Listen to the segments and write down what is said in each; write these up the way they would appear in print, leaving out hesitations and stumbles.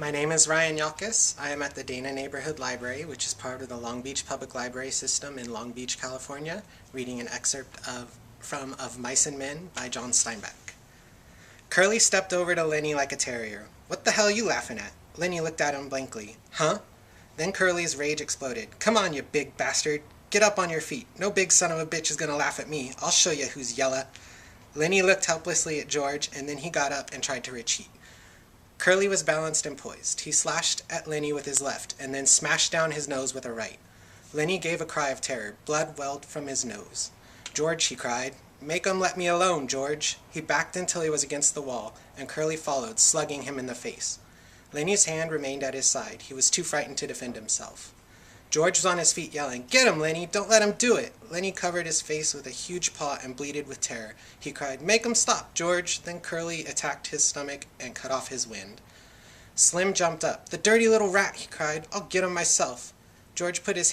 My name is Ryan Yalkis. I am at the Dana Neighborhood Library, which is part of the Long Beach Public Library System in Long Beach, California, reading an excerpt from Of Mice and Men by John Steinbeck. Curly stepped over to Lenny like a terrier. "What the hell are you laughing at?" Lenny looked at him blankly. "Huh?" Then Curly's rage exploded. "Come on, you big bastard. Get up on your feet. No big son of a bitch is gonna laugh at me. I'll show you who's yella." Lenny looked helplessly at George, and then he got up and tried to retreat. Curly was balanced and poised. He slashed at Lenny with his left, and then smashed down his nose with a right. Lenny gave a cry of terror. Blood welled from his nose. "George," he cried. "Make 'em let me alone, George." He backed until he was against the wall, and Curly followed, slugging him in the face. Lenny's hand remained at his side. He was too frightened to defend himself. George was on his feet, yelling, "Get him, Lenny! Don't let him do it!" Lenny covered his face with a huge paw and bleated with terror. He cried, "Make him stop, George!" Then Curly attacked his stomach and cut off his wind. Slim jumped up. "The dirty little rat!" he cried. "I'll get him myself." George put out his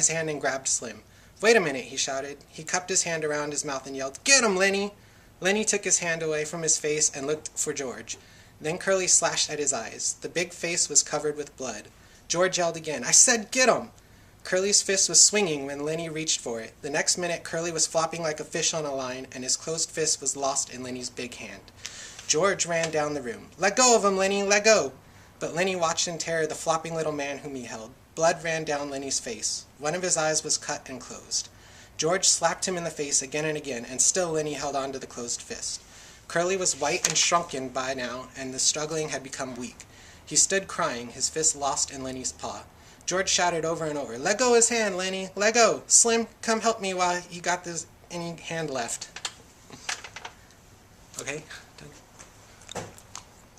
hand and grabbed Slim. "Wait a minute," he shouted. He cupped his hand around his mouth and yelled, "Get him, Lenny!" Lenny took his hand away from his face and looked for George. Then Curly slashed at his eyes. The big face was covered with blood. George yelled again, "I said get him!" Curly's fist was swinging when Lenny reached for it. The next minute, Curly was flopping like a fish on a line, and his closed fist was lost in Lenny's big hand. George ran down the room. "Let go of him, Lenny, let go!" But Lenny watched in terror the flopping little man whom he held. Blood ran down Lenny's face. One of his eyes was cut and closed. George slapped him in the face again and again, and still Lenny held on to the closed fist. Curly was white and shrunken by now, and the struggling had become weak. He stood crying, his fist lost in Lenny's paw. George shouted over and over, "Let go his hand, Lenny, let go! Slim, come help me while you got this any hand left." Okay?